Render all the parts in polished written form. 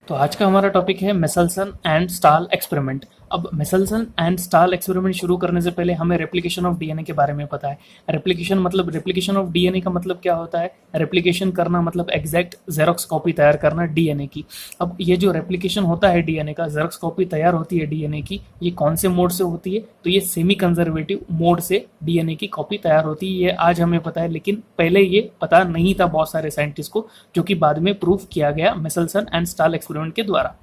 तो आज का हमारा टॉपिक है मेसलसन एंड स्टाल एक्सपेरिमेंट। अब मेसलसन एंड स्टाल एक्सपेरिमेंट शुरू करने से पहले हमें रेप्लिकेशन ऑफ डीएनए के बारे में पता है। रेप्लिकेशन ऑफ डीएनए का मतलब क्या होता है? रेप्लिकेशन करना मतलब एग्जैक्ट जेरोक्स कॉपी तैयार करना डीएनए की। अब ये जो रेप्लिकेशन होता है डीएनए का, जेरोक्स कॉपी तैयार होती है डीएनए की, ये कौन से मोड से होती है? तो ये सेमी कंजर्वेटिव मोड से डीएनए की कॉपी तैयार होती है। ये आज हमें पता है, लेकिन पहले ये पता नहीं था बहुत सारे साइंटिस्ट को, जो कि बाद में प्रूव किया गया मेसलसन एंड स्टाल एक्सपेरिमेंट के द्वारा।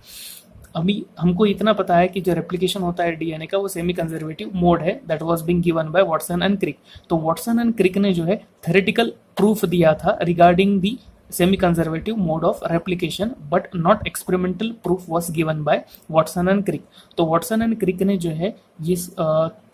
अभी हमको इतना पता है कि जो रेप्लिकेशन होता है डीएनए का वो सेमी कंजर्वेटिव मोड है, that was being given by Watson and Crick. तो वॉटसन एंड क्रिक ने जो है थ्योरेटिकल प्रूफ दिया था regarding the semi conservative mode of replication, but not experimental proof was given by Watson and Crick. तो Watson and क्रिक ने जो है ये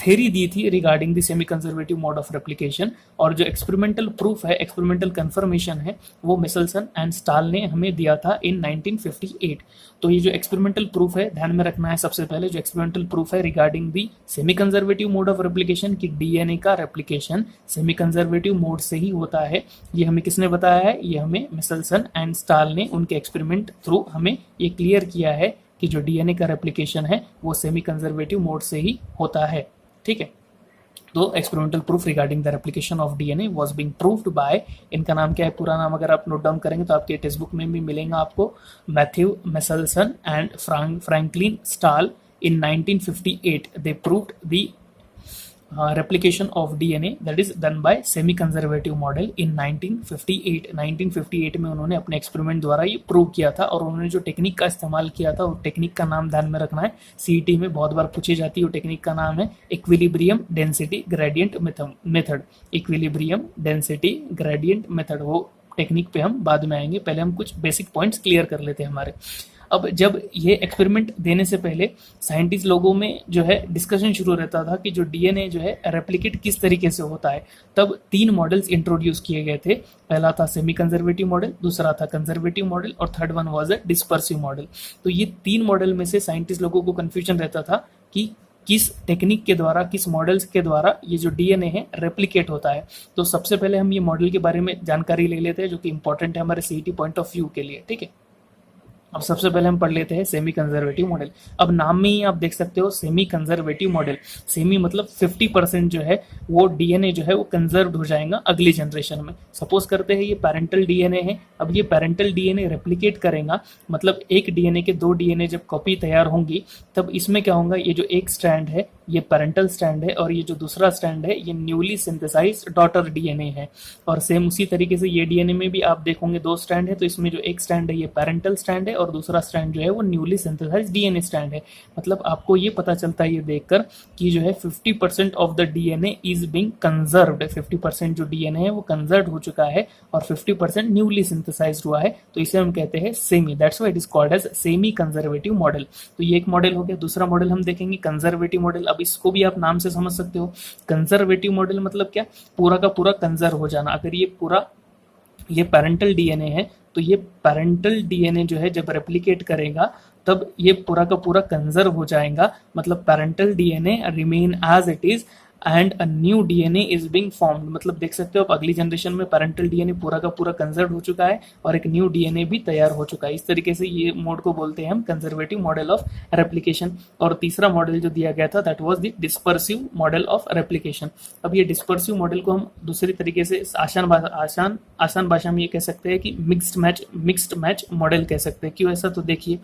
थ्योरी दी थी regarding the semi conservative mode of replication, और जो एक्सपेरिमेंटल प्रूफ है, एक्सपेरिमेंटल कंफर्मेशन है, वो मिसेल्सन एंड स्टाल ने हमें दिया था इन 1958। तो ये जो एक्सपेरिमेंटल प्रूफ है, ध्यान में रखना है सबसे पहले, जो एक्सपेरिमेंटल प्रूफ है regarding the semi conservative mode of replication कि डीएनए का रेप्लिकेशन सेमी कंजर्वेटिव मोड से ही होता है, ये हमें किसने बताया है? ये हमें मिसेल्सन एंड स्टाल ने उनके एक्सपेरिमेंट थ्रू हमें ये क्लियर किया है कि जो डीएनए का रेप्लिकेशन है वो सेमी कंजर्वेटिव मोड से ही होता है। ठीक है, तो experimental proof regarding the replication of DNA was being proved bye, इनका नाम क्या है, पूरा नाम अगर आप नोट डाउन करेंगे तो आपके टेक्स्ट बुक में भी मिलेगा आपको, Matthew Meselson and Franklin stall in 1958 they proved the replication of DNA that is done by semi conservative model in 1958। 1958 में उन्होंने अपने एक्सपेरिमेंट द्वारा ये प्रूव किया था, और उन्होंने जो टेक्निक का इस्तेमाल किया था, वो टेक्निक का नाम ध्यान में रखना है, सीईटी में बहुत बार पूछी जाती है, वो टेक्निक का नाम है equilibrium density gradient method. Equilibrium density gradient method, वो टेक्निक पे हम बाद में आएंगे, पहले हम कुछ बेसिक पॉइंट्स क्लियर कर लेते हैं हमारे। अब जब ये एक्सपेरिमेंट देने से पहले साइंटिस्ट लोगों में जो है डिस्कशन शुरू रहता था कि जो डीएनए जो है रेप्लिकेट किस तरीके से होता है। तब 3 मॉडल्स इंट्रोड्यूस किए गए थे, पहला था सेमी कंजर्वेटिव मॉडल, दूसरा था कंजर्वेटिव मॉडल, और third one was a dispersive model. तो ये 3 मॉडल में से साइंटिस्ट लोगों को कंफ्यूजन रहता था कि किस टेक्निक के द्वारा, किस मॉडल्स के द्वारा ये जो डीएनए है रेप्लिकेट होता है। तो सबसे पहले हम ये मॉडल के बारे में जानकारी ले लेते हैं, जो कि इंपॉर्टेंट है हमारे सीईटी पॉइंट ऑफ व्यू के लिए। ठीक है, अब सबसे पहले हम पढ़ लेते हैं सेमी कंजर्वेटिव मॉडल। अब नाम में ही आप देख सकते हो सेमी कंजर्वेटिव मॉडल, सेमी मतलब 50% जो है वो डीएनए जो है वो कंजर्व हो जाएगा अगली जनरेशन में। सपोज करते हैं ये पेरेंटल डीएनए है, अब ये पेरेंटल डीएनए रेप्लिकेट करेगा, मतलब एक डीएनए के 2 डीएनए जब कॉपी तैयार होंगी, तब इसमें क्या होगा, ये जो एक स्ट्रैंड है ये पेरेंटल स्ट्रैंड है, और ये जो दूसरा स्ट्रैंड है ये न्यूली सिंथेसाइज्ड डॉटर डीएनए है। और सेम उसी तरीके से ये डीएनए में भी आप देखोगे 2 स्ट्रैंड है, तो इसमें जो एक स्ट्रैंड है ये पेरेंटल स्ट्रैंड है, और दूसरा स्ट्रैंड जो है वो न्यूली सिंथेसाइज्ड डीएनए स्ट्रैंड है। मतलब आपको ये पता चलता है ये देखकर कि जो है 50% of the DNA is being conserved, 50% जो डीएनए है वो कंजर्व हो चुका है, और 50% न्यूली सिंथेसाइज्ड हुआ है, तो इसे हम कहते हैं semi, that's why it is called as semi conservative model. तो ये एक मॉडल हो गया। दूसरा मॉडल हम देखेंगे कंजर्वेटिव मॉडल। अब इसको भी आप नाम से समझ सकते हो, कंजर्वेटिव मॉडल मतलब क्या, पूरा का पूरा कंजर्व हो जाना। अगर ये पेरेंटल डीएनए है, तो ये पेरेंटल डीएनए जो है जब रेप्लिकेट करेगा तब ये पूरा का पूरा कंजर्व हो जाएगा, मतलब parental DNA remain as it is and a new DNA is being formed. मतलब देख सकते हो आप अगली जनरेशन में पेरेंटल डीएनए पूरा का पूरा कंजर्व हो चुका है, और एक न्यू डीएनए भी तैयार हो चुका है। इस तरीके से ये मोड को बोलते हैं हम कंजर्वेटिव मॉडल ऑफ रेप्लिकेशन। और तीसरा मॉडल जो दिया गया था that was the dispersive model of replication. अब ये डिस्पर्सिव मॉडल को हम दूसरी तरीके से आसान भाषा में ये कह सकते हैं कि मिक्स्ड मैच मॉडल कह सकते हैं। क्यों ऐसा? तो देखिए,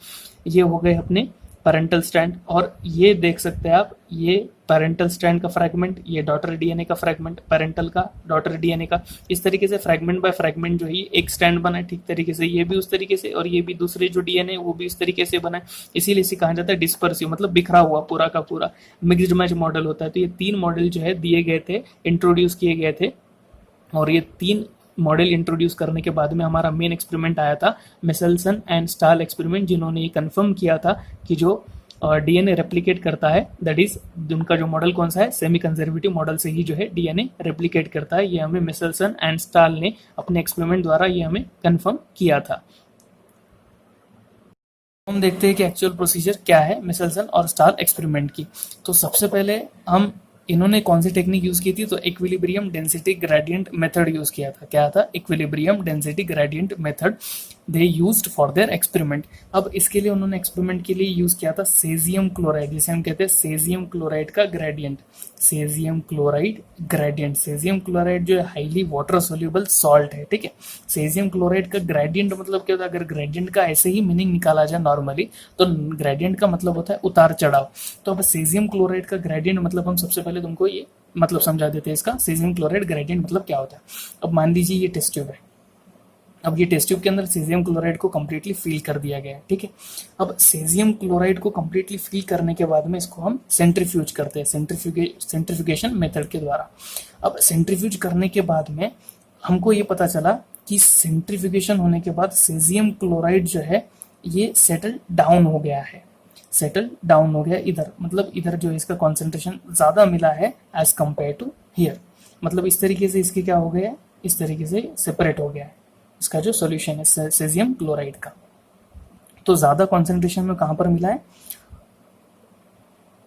ये हो गए अपने पेरेंटल स्ट्रैंड, और ये देख सकते हैं आप, ये पेरेंटल स्ट्रैंड का फ्रैगमेंट, ये डॉटर डीएनए का फ्रैगमेंट, पेरेंटल का, डॉटर डीएनए का, इस तरीके से फ्रैगमेंट बाय फ्रैगमेंट जो है एक स्ट्रैंड बना है। ठीक तरीके से ये भी उस तरीके से, और ये भी दूसरे जो डीएनए वो भी उस तरीके से बना है। इसीलिए इसे कहा जाता है डिस्पर्सिव, मतलब बिखरा हुआ पूरा का पूरा मिक्स्ड मैच मॉडल होता है। तो ये 3 मॉडल जो है दिए गए थे, इंट्रोड्यूस किए गए थे, और ये 3 मॉडल इंट्रोड्यूस करने के बाद में हमारा मेन एक्सपेरिमेंट आया था मेसलसन एंड स्टाल एक्सपेरिमेंट, जिन्होंने ये कंफर्म किया था कि जो डीएनए रेप्लिकेट करता है, दैट इज उनका जो मॉडल कौन सा है, सेमी कंजर्वेटिव मॉडल से ही जो है डीएनए रेप्लिकेट करता है। ये हमें मेसलसन एंड स्टाल ने अपने एक्सपेरिमेंट द्वारा ये हमें कंफर्म किया था। हम देखते हैं कि एक्चुअल प्रोसीजर क्या है मेसलसन और स्टाल एक्सपेरिमेंट की। तो सबसे पहले हम इन्होंने कौन सी टेक्निक यूज की थी, तो equilibrium density gradient method use किया था। क्या था? Equilibrium density gradient method. They used for their experiment. अब इसके लिए उन्होंने एक्सपेरिमेंट के लिए यूज किया था सेजियम क्लोराइड, जिसे हम कहते हैं सेजियम क्लोराइड का ग्रेडियंट। सेजियम क्लोराइड ग्रेडियंट, सेजियम क्लोराइड जो है हाईली वाटर सोल्यूबल सॉल्ट है, ठीक है। सेजियम क्लोराइड का ग्रेडियंट मतलब क्या होता है, अगर ग्रेडियंट का ऐसे ही मीनिंग निकाला जाए नॉर्मली, तो ग्रेडियंट का मतलब होता है उतार चढ़ाव। तो अब सेजियम क्लोराइड का ग्रेडियंट मतलब हम सबसे पहले तुमको ये मतलब समझा देते हैं इसका, सेजियम क्लोराइड ग्रेडियंट मतलब क्या होता है। अब मान लीजिए ये टेस्ट ट्यूब है, अब ये टेस्ट ट्यूब के अंदर सेजियम क्लोराइड को कंप्लीटली फिल कर दिया गया है, ठीक है। अब सेजियम क्लोराइड को कंप्लीटली फिल करने के बाद में इसको हम सेंट्रीफ्यूज करते हैं, सेंट्रीफ्यूगेशन मेथड के द्वारा। अब सेंट्रीफ्यूज करने के बाद में हमको ये पता चला कि सेंट्रीफ्यूगेशन होने के बाद सेजियम क्लोराइड जो है ये सेटल डाउन हो गया है, सेटल डाउन हो गया इधर, मतलब इधर जो है इसका कॉन्सेंट्रेशन ज़्यादा मिला है एज कम्पेयर टू हियर। मतलब इस तरीके से इसके क्या हो गया है, इस तरीके से सेपरेट हो गया है इसका जो सॉल्यूशन है सेजियम क्लोराइड का। तो ज़्यादा कॉन्सेंट्रेशन में कहाँ पर मिला है,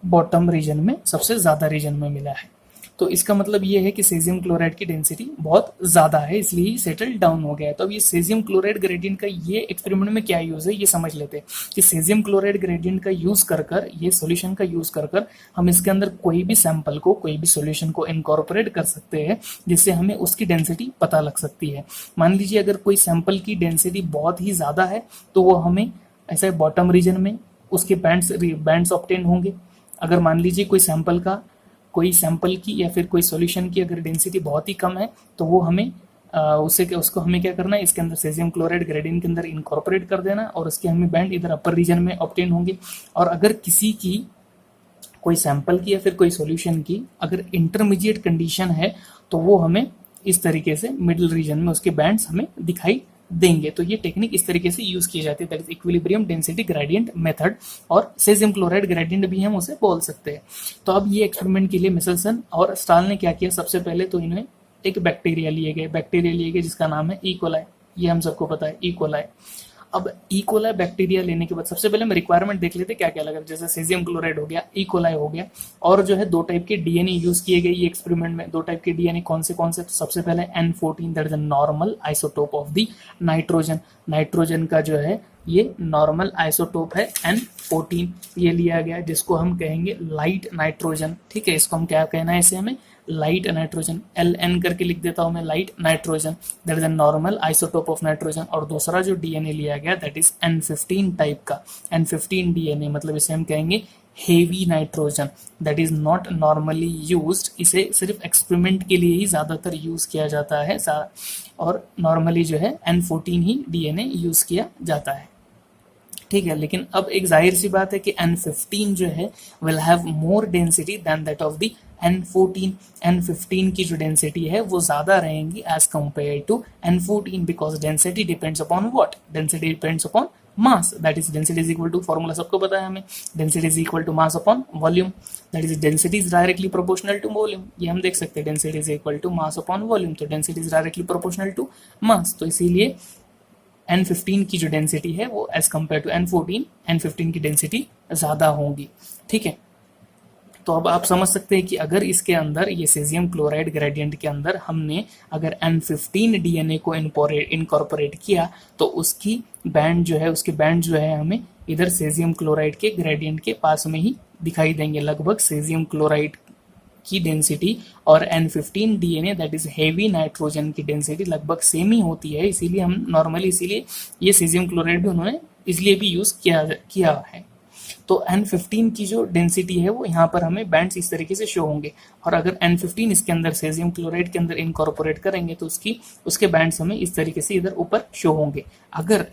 बॉटम रीजन में, सबसे ज़्यादा रीजन में मिला है। तो इसका मतलब ये है कि सेजियम क्लोराइड की डेंसिटी बहुत ज़्यादा है, इसलिए ही सेटल डाउन हो गया है। तो अब ये सेजियम क्लोराइड ग्रेडियंट का ये एक्सपेरिमेंट में क्या यूज़ है ये समझ लेते हैं कि सेजियम क्लोराइड ग्रेडियंट का यूज़ कर ये सॉल्यूशन का यूज़ कर हम इसके अंदर कोई भी सैंपल को, कोई भी सॉल्यूशन को इनकॉर्पोरेट कर सकते हैं, जिससे हमें उसकी डेंसिटी पता लग सकती है। मान लीजिए अगर कोई सैंपल की डेंसिटी बहुत ही ज़्यादा है तो वो हमें ऐसे बॉटम रीजन में उसके बैंड्स ऑब्टेन होंगे। अगर मान लीजिए कोई सैंपल की या फिर कोई सॉल्यूशन की अगर डेंसिटी बहुत ही कम है तो वो हमें उसको हमें क्या करना है, इसके अंदर सेजियम क्लोराइड ग्रेडियंट के अंदर इनकॉर्पोरेट कर देना और उसके हमें बैंड इधर अपर रीजन में ऑब्टेन होंगे। और अगर किसी की कोई सैंपल की या फिर कोई सॉल्यूशन की अगर इंटरमीडिएट कंडीशन है तो वो हमें इस तरीके से मिडिल रीजन में उसके बैंड्स हमें दिखाई देंगे। तो ये टेक्निक इस तरीके से यूज की जाती है, that is equilibrium density gradient method, और सेजियम क्लोराइड ग्रेडियंट भी हम उसे बोल सकते हैं। तो अब ये एक्सपेरिमेंट के लिए मिसेल्सन और स्टाल ने क्या किया, सबसे पहले तो इन्हें एक बैक्टीरिया लिए गए जिसका नाम है इकोलाई। ये हम सबको पता है इकोलाई। अब इकोलाई बैक्टीरिया लेने के बाद सबसे पहले हम रिक्वायरमेंट देख लेते क्या क्या लगा, जैसे सेजियम क्लोराइड हो गया, इकोलाई हो गया, और जो है 2 टाइप के डीएनए यूज किए गए ये एक्सपेरिमेंट में। 2 टाइप के डीएनए कौन से तो सबसे पहले N14 that is a normal isotope of the nitrogen. Nitrogen का जो है ये नॉर्मल आइसोटोप है N14, ये लिया गया जिसको हम कहेंगे लाइट नाइट्रोजन, ठीक है। इसको हम क्या कहना है, इसे हमें लाइट नाइट्रोजन, LN करके लिख देता हूं मैं, light nitrogen that is a normal isotope of nitrogen. और दूसरा जो डीएनए लिया गया दैट इज N15 टाइप का, N15 डीएनए, मतलब इसे हम कहेंगे heavy nitrogen, that is not normally used. इसे सिर्फ एक्सपेरिमेंट के लिए ही ज़्यादातर यूज किया जाता है और नॉर्मली जो है N14 ही डीएनए यूज किया जाता है, ठीक है। लेकिन अब एक जाहिर सी बात है कि N15 जो है will have more density than that of the N14। N15 की जो डेंसिटी है वो ज़्यादा रहेंगी as compare to N14 because density depends upon what, density depends upon mass, that is density is equal to, formula सबको पता है हमें, density is equal to mass upon volume, that is density is directly proportional to volume. ये हम देख सकते हैं, density is equal to mass upon volume, तो density is directly proportional to mass. तो इसीलिए N15 की जो डेंसिटी है वो as compare to N14, N15 की डेंसिटी ज़्यादा होंगी, ठीक है। तो अब आप समझ सकते हैं कि अगर इसके अंदर ये सेजियम क्लोराइड ग्रेडियंट के अंदर हमने अगर N15 डीएनए को इनकॉर्पोरेट किया तो उसकी बैंड जो है, उसके बैंड जो है हमें इधर सेजियम क्लोराइड के ग्रेडियंट के पास में ही दिखाई देंगे। लगभग सेजियम क्लोराइड की डेंसिटी और N15 DNA that is heavy nitrogen की डेंसिटी लगभग सेम ही होती है, इसीलिए हम नॉर्मली, इसीलिए ये सेजियम क्लोराइड भी उन्होंने इसलिए भी यूज किया है। तो N15 की जो डेंसिटी है वो यहाँ पर हमें बैंड्स इस तरीके से शो होंगे, और अगर N15 इसके अंदर सेजियम क्लोराइड के अंदर इनकॉर्पोरेट करेंगे तो उसके बैंड्स हमें इस तरीके से इधर ऊपर शो होंगे।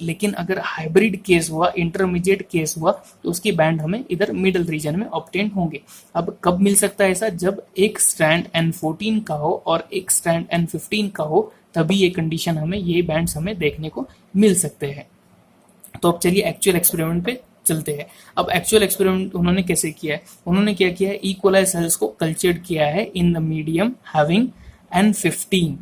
लेकिन अगर हाइब्रिड केस हुआ, इंटरमीडिएट केस हुआ, तो उसकी बैंड हमें इधर मिडल रीजन में ऑब्टेन होंगे। अब कब मिल सकता है ऐसा, जब एक स्ट्रैंड N14 का हो और एक स्ट्रैंड N15 का हो, तभी ये कंडीशन हमें, ये बैंड्स हमें देखने को मिल सकते हैं। तो अब चलिए एक्चुअल एक्सपेरिमेंट पे चलते हैं। अब एक्चुअल एक्सपेरिमेंट उन्होंने कैसे किया है, उन्होंने क्या किया है, इकोलाई सेल्स को कल्चर्ड किया है in the medium having N15,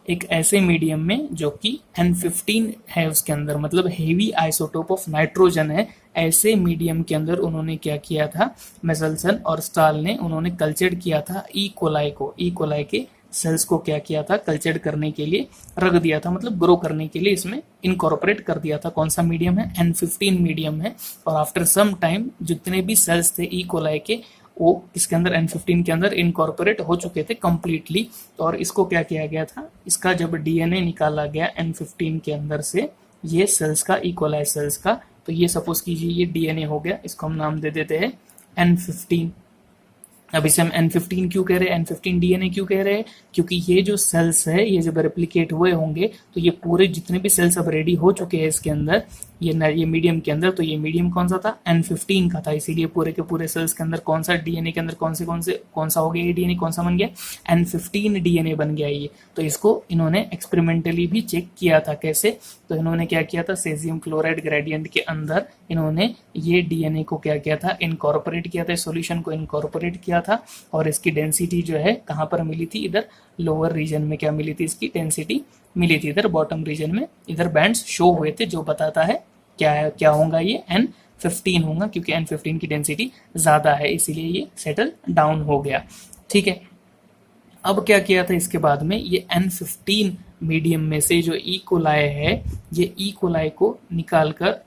एक ऐसे मीडियम में जो कि N15 है उसके अंदर, मतलब हेवी आइसोटोप ऑफ नाइट्रोजन है। ऐसे मीडियम के अंदर उन्होंने क्या किया था, मेसेल्सन और स्टाल ने उन्होंने कल्चर्ड किया था इकोलाई को, इकोलाई के सेल्स को क्या किया था, कल्चर्ड करने के लिए रख दिया था, मतलब ग्रो करने के लिए इसमें इनकॉर्पोरेट कर दिया था। कौन सा मीडियम है, N15 मीडियम है। और आफ्टर सम टाइम जितने भी सेल्स थे ई कोलाई के, वो इसके अंदर N15 के अंदर इनकॉर्पोरेट हो चुके थे कंप्लीटली। और इसको क्या किया गया था, इसका जब डीएनए निकाला गया N15 के अंदर से, ये सेल्स का, ई कोलाई सेल्स का, तो ये सपोज कीजिए ये डीएनए हो गया, इसको हम नाम दे देते हैं N15। अब इसे हम N15 क्यों कह रहे हैं, N15 डीएनए क्यों कह रहे हैं, क्योंकि ये जो सेल्स है ये जब रेप्लिकेट हुए होंगे तो ये पूरे जितने भी सेल्स अब रेडी हो चुके हैं इसके अंदर, ये मीडियम के अंदर, तो ये मीडियम कौन सा था, N15 का था। इसीलिए पूरे के पूरे सेल्स के अंदर कौन सा डीएनए के अंदर कौन सा हो गया, ये डीएनए कौन सा बन गया, N15 डीएनए बन गया ये। तो इसको इन्होंने एक्सपेरिमेंटली भी चेक किया था। कैसे, तो इन्होंने क्या किया था, सेजियम क्लोराइड ग्रेडियंट के अंदर इन्होंने ये डीएनए को क्या किया था, इनकॉर्पोरेट किया था, सॉल्यूशन को इनकॉर्पोरेट किया था। और इसकी डेंसिटी जो है कहाँ पर मिली थी, इधर लोअर रीजन में क्या मिली थी, इसकी डेंसिटी मिली थी इधर बॉटम रीजन में। इधर बैंड्स शो हुए थे जो बताता है क्या होगा, ये N15 होगा, क्योंकि N15 की डेंसिटी ज्यादा है, इसीलिए ये सेटल डाउन हो गया। ठीक है, अब क्या किया था इसके बाद में, ये N15 मीडियम में से जो ई कोलाई है, ये ई कोलाई को निकालकर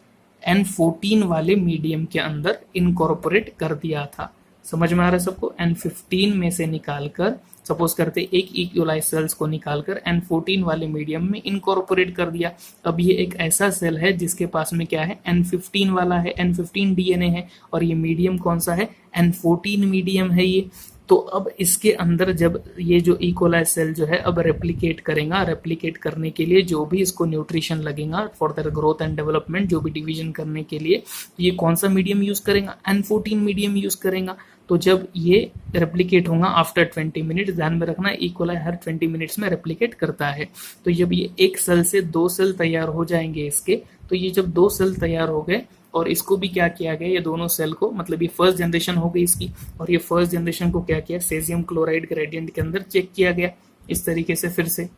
N14 वाले मीडियम के अंदर इनकॉर्पोरेट कर दिया था। समझ में आ रहा है सबको, N15 में से निकालकर, सपोज करते एक ई कोलाई सेल्स को निकालकर N14 वाले मीडियम में इनकॉर्पोरेट कर दिया। अब ये एक ऐसा सेल है जिसके पास में क्या है, N15 वाला है, N15 डीएनए है, और ये मीडियम कौन सा है, N14 मीडियम है ये। तो अब इसके अंदर जब ये जो ई कोलाई सेल जो है अब रेप्लिकेट करेगा, रेप्लिकेट करने के लिए जो भी इसको न्यूट्रिशन लगेगा for their growth and development, जो भी डिवीजन करने के लिए, ये कौन सा मीडियम यूज करेगा, N14 मीडियम यूज करेगा। तो जब ये रेप्लिकेट होगा आफ्टर 20 मिनट, ध्यान में रखना ई कोलाई हर 20 मिनट्स में रेप्लिकेट करता है। तो जब ये एक सेल से 2 सेल तैयार हो जाएंगे इसके, तो ये जब 2 सेल तैयार हो गए और इसको भी क्या किया गया, ये दोनों सेल को, मतलब ये फर्स्ट जनरेशन हो गई इसकी, और ये फर्स्ट जनरेशन को क्या किया, सेजियम क्लोराइड ग्रेडियंट के अंदर चेक किया गया इस तरीके से फिर से,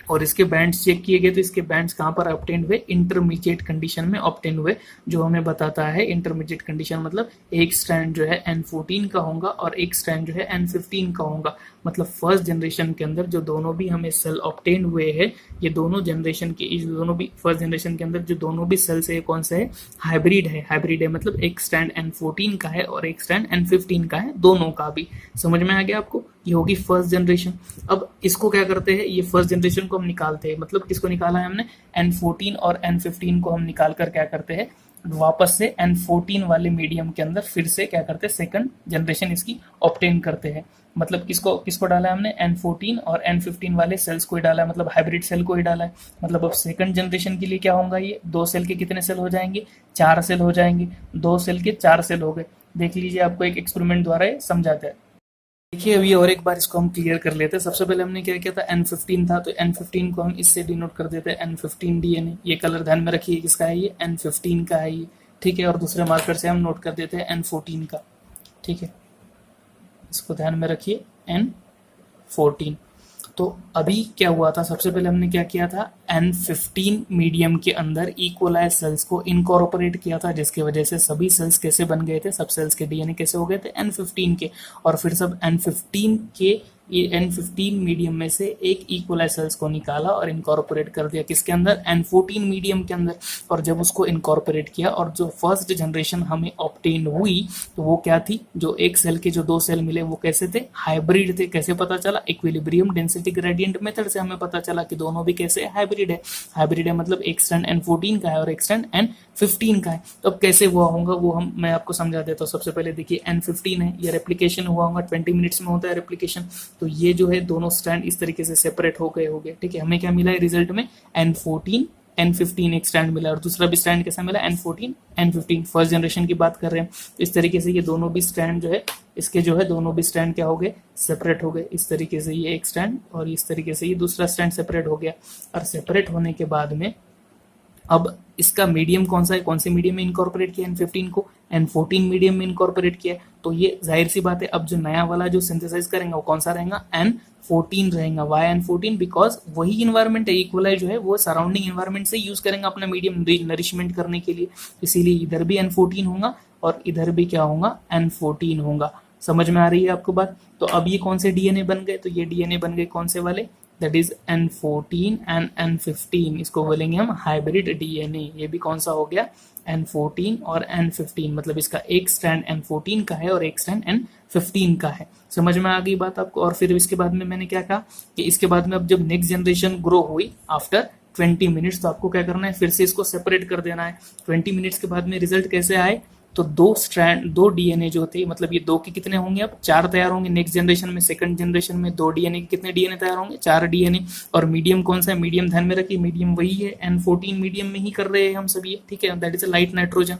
और इसके बैंड्स चेक किए गए। तो इसके बैंड्स कहाँ पर ऑब्टेन हुए, इंटरमीडिएट कंडीशन में ऑब्टेन हुए, जो हमें बताता है इंटरमीडिएट कंडीशन मतलब एक स्ट्रैंड जो है N14 का होगा और एक स्ट्रैंड जो है N15 का होगा। मतलब फर्स्ट जनरेशन के अंदर जो दोनों भी हमें सेल ऑब्टेन हुए हैं, ये दोनों जनरेशन के, इस दोनों भी फर्स्ट जनरेशन के अंदर जो दोनों भी सेल्स है कौन सा है, हाइब्रिड है। हाइब्रिड है मतलब एक स्ट्रैंड N14 का है और एक स्ट्रैंड N15 का है, दोनों का भी। समझ में आ गया आपको, ये होगी फर्स्ट जनरेशन। अब इसको क्या करते हैं, ये फर्स्ट जनरेशन को हम निकालते हैं, मतलब किसको निकाला है हमने, N14 और N15 को हम निकाल कर क्या करते हैं, वापस से N14 वाले मीडियम के अंदर फिर से क्या करते हैं, सेकंड जनरेशन इसकी ऑब्टेन करते हैं। मतलब किसको किसको डाला है हमने, N14 और N15 वाले सेल्स को ही डाला है, मतलब हाइब्रिड सेल को ही डाला है। मतलब अब सेकंड जनरेशन के लिए क्या होगा, ये 2 सेल के कितने सेल हो जाएंगे, 4 सेल हो जाएंगे, 2 सेल के 4 सेल हो गए। देख लीजिए, आपको एक एक्सपेरिमेंट द्वारा समझाते हैं। देखिए अभी और एक बार इसको हम क्लियर कर लेते हैं। सबसे पहले हमने क्या किया था, N15 था, तो N15 को हम इससे डिनोट कर देते हैं N15 डीएनए। ये कलर ध्यान में रखिए, किसका है ये, N15 का है ये, ठीक है। और दूसरे मार्कर से हम नोट कर देते हैं N14 का, ठीक है, इसको ध्यान में रखिए N14। तो अभी क्या हुआ था, सबसे पहले हमने क्या किया था, N15 मीडियम के अंदर ई कोलाई सेल्स को इनकॉर्पोरेट किया था, जिसकी वजह से सभी सेल्स कैसे बन गए थे, सब सेल्स के डीएनए कैसे हो गए थे, N15 के। और फिर सब N15 के, ये N15 मीडियम में से एक ई कोलाई सेल्स को निकाला और इनकॉर्पोरेट कर दिया किसके अंदर, N14 मीडियम के अंदर। और जब उसको इनकॉर्पोरेट किया और जो फर्स्ट जनरेशन हमें ऑब्टेन हुई, तो वो क्या थी, जो एक सेल के जो 2 सेल मिले वो कैसे थे, हाइब्रिड थे। कैसे पता चला, इक्विलिब्रियम डेंसिटी ग्रेडियंट मेथड से हमें पता चला कि दोनों भी कैसे हाइब्रिड है। हाइब्रिड है मतलब एक स्ट्रैंड N14 का है और एक स्ट्रैंड N15 का है। तो अब कैसे हुआ होगा वो मैं आपको समझा देता हूँ। सबसे पहले देखिए N15 है, ये रेप्लिकेशन हुआ होगा, 20 मिनट्स में होता है रेप्लिकेशन। तो ये जो है दोनों स्ट्रैंड इस तरीके से सेपरेट हो गए, ठीक है। हमें क्या मिला है रिजल्ट में, N14 N15 एक स्ट्रैंड मिला और दूसरा भी स्ट्रैंड कैसा मिला, N14 N15। फर्स्ट जनरेशन की बात कर रहे हैं। तो इस तरीके से ये दोनों भी स्ट्रैंड जो है, इसके जो है दोनों भी स्ट्रैंड क्या हो गए, सेपरेट हो गए। इस तरीके से ये एक स्ट्रैंड और इस तरीके से ये दूसरा स्ट्रैंड सेपरेट हो गया। और सेपरेट होने के बाद में अब इसका मीडियम कौन सा है, कौन से मीडियम में इनकॉर्पोरेट किया, N15 को N14 मीडियम में इनकॉर्पोरेट किया। तो ये जाहिर सी बात है, अब जो नया वाला जो सिंथेसाइज करेंगे वो कौन सा रहेगा, N14 रहेगा। वाई N14, बिकॉज वही इन्वायरमेंट है, इक्वलाइज जो है वो सराउंडिंग इन्वायरमेंट से यूज करेंगे अपना मीडियम नरिशमेंट करने के लिए। इसीलिए इधर भी N14 होगा और इधर भी क्या होगा, N14 होगा। समझ में आ रही है आपको बात? तो अब ये कौन से डीएनए बन गए? तो ये डीएनए बन गए कौन से वाले? That is N14 and N15, इसको बोलेंगे हम हाइब्रिड डीएनए। ये भी कौन सा हो गया? N14 और N15, मतलब इसका एक स्ट्रैंड N14 का है और एक स्ट्रैंड N15 का है। समझ में आ गई बात आपको? और फिर इसके बाद में मैंने क्या कहा कि इसके बाद में अब जब नेक्स्ट जनरेशन ग्रो हुई आफ्टर 20 मिनट्स, तो आपको क्या करना है, फिर से इसको सेपरेट कर देना है। 20 मिनट्स के बाद में रिजल्ट कैसे आए? तो दो डीएनए जो थे, मतलब ये दो के कितने होंगे, अब 4 तैयार होंगे नेक्स्ट जनरेशन में। सेकंड जनरेशन में 2 डीएनए के कितने डीएनए तैयार होंगे? 4 डीएनए। और मीडियम कौन सा है? मीडियम ध्यान में रखिए, मीडियम वही है, N14 मीडियम में ही कर रहे हैं हम सभी, ठीक है, that is a light nitrogen.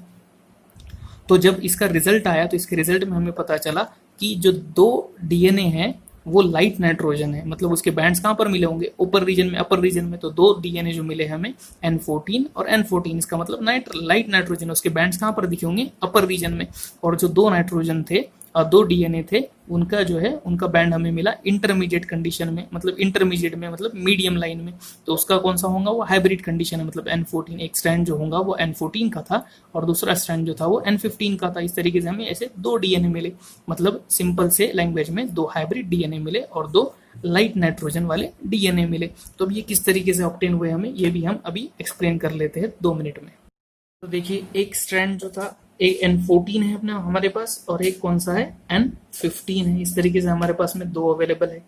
तो जब इसका रिजल्ट आया तो इसके रिजल्ट में हमें पता चला कि जो 2 डीएनए है वो लाइट नाइट्रोजन है, मतलब उसके बैंड्स कहाँ पर मिले होंगे? ऊपर रीजन में, अपर रीजन में। तो 2 डीएनए जो मिले हमें N14 और N14, इसका मतलब लाइट नाइट्रोजन, उसके बैंड्स कहाँ पर दिखे होंगे? अपर रीजन में। और जो 2 नाइट्रोजन थे और 2 डीएनए थे, उनका जो है उनका बैंड हमें मिला इंटरमीडिएट कंडीशन में, मतलब इंटरमीडिएट में, मतलब मीडियम लाइन में। तो उसका कौन सा होगा? वो हाइब्रिड कंडीशन है, मतलब N14, एक स्ट्रैंड जो होगा वो N14 का था और दूसरा स्ट्रैंड जो था वो N15 का था। इस तरीके से हमें ऐसे 2 डीएनए मिले, मतलब सिंपल से लैंग्वेज में 2 हाइब्रिड डीएनए मिले और 2 लाइट नाइट्रोजन वाले डीएनए मिले। तो अब ये किस तरीके से ऑब्टेन हुए हमें, ये भी हम अभी एक्सप्लेन कर लेते हैं 2 मिनट में। तो देखिए, एक स्ट्रैंड जो था, एक N14 है अपना हमारे पास और एक कौन सा है? N15 है। इस तरीके से हमारे पास में 2 अवेलेबल है,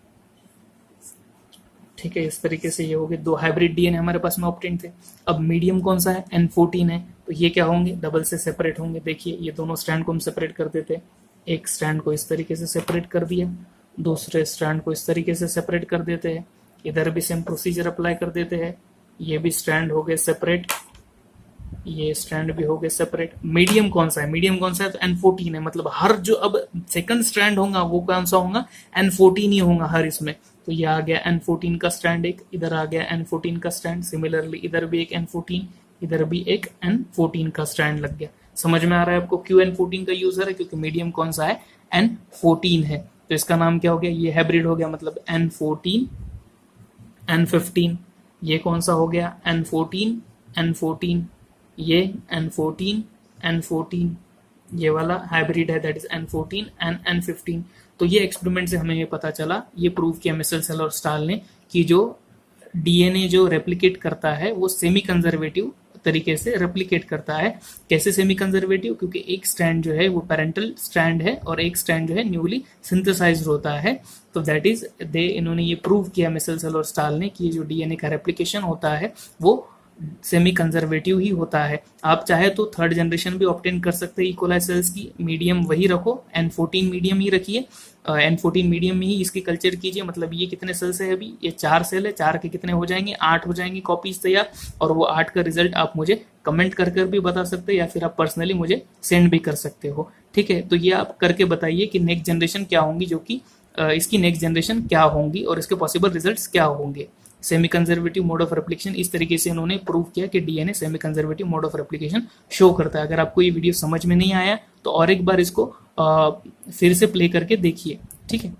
ठीक है। इस तरीके से ये हो गए 2 हाइब्रिड डीएनए हमारे पास में ऑब्टेन थे। अब मीडियम कौन सा है? N14 है। तो ये क्या होंगे? डबल से सेपरेट होंगे। देखिए, ये दोनों स्ट्रैंड को हम सेपरेट कर देते हैं। एक स्ट्रैंड को इस तरीके से सेपरेट कर दिया, दूसरे स्ट्रैंड को इस तरीके से सेपरेट कर देते हैं। इधर भी सेम प्रोसीजर अप्लाई कर देते हैं। ये भी स्ट्रैंड हो गए सेपरेट, ये स्ट्रैंड भी हो गए सेपरेट। मीडियम कौन सा है? मीडियम कौन सा है? तो N14 है, मतलब हर जो अब सेकंड स्ट्रैंड होगा वो कौन सा होगा? N14 ही होगा हर इसमें। तो ये आ गया N14 का स्ट्रैंड, एक इधर आ गया N14 का स्ट्रैंड। सिमिलरली इधर भी एक N14, इधर भी एक N14 का स्ट्रैंड लग गया। समझ में आ रहा है आपको क्यों N14 का यूज है? क्योंकि मीडियम कौन सा है? N14 है। तो इसका नाम क्या हो गया? ये हाइब्रिड हो गया, मतलब N14 N15। ये कौन सा हो गया? N14 N14। ये N14 N14, ये वाला हाइब्रिड है, that is N14 and N15। तो ये एक्सपेरिमेंट से हमें ये पता चला, ये प्रूव किया मिसेल्सन और स्टाल ने कि जो डीएनए जो रेप्लिकेट करता है वो सेमी कंजर्वेटिव तरीके से रेप्लिकेट करता है। कैसे सेमी कंजर्वेटिव? क्योंकि एक स्ट्रैंड जो है वो पेरेंटल स्ट्रैंड है और एक स्ट्रैंड जो है न्यूली सिंथेसाइज्ड होता है। तो दैट इज इन्होंने ये प्रूव किया मिसेल्सन और स्टाल ने कि जो डीएनए का रेप्लिकेशन होता है वो सेमी कंजर्वेटिव ही होता है। आप चाहे तो थर्ड जनरेशन भी ऑब्टेन कर सकते हैं इकोलाई सेल्स की। मीडियम वही रखो, N14 मीडियम ही रखिए, N14 मीडियम में ही इसकी कल्चर कीजिए। मतलब ये कितने सेल्स है अभी? ये 4 सेल है, 4 के कितने हो जाएंगे? 8 हो जाएंगे कॉपीज तैयार। और वो 8 का रिजल्ट आप मुझे कमेंट कर कर भी बता सकते हैं या फिर आप पर्सनली मुझे सेंड भी कर सकते हो, ठीक है। तो ये आप करके बताइए कि नेक्स्ट जनरेशन क्या होंगी, जो कि इसकी नेक्स्ट जनरेशन क्या होंगी और इसके पॉसिबल रिजल्ट्स क्या होंगे। Semi conservative mode of replication, इस तरीके से इन्होंने प्रूव किया कि DNA semi conservative mode of replication show करता है। अगर आपको ये वीडियो समझ में नहीं आया तो और एक बार इसको फिर से प्ले करके देखिए, ठीक है।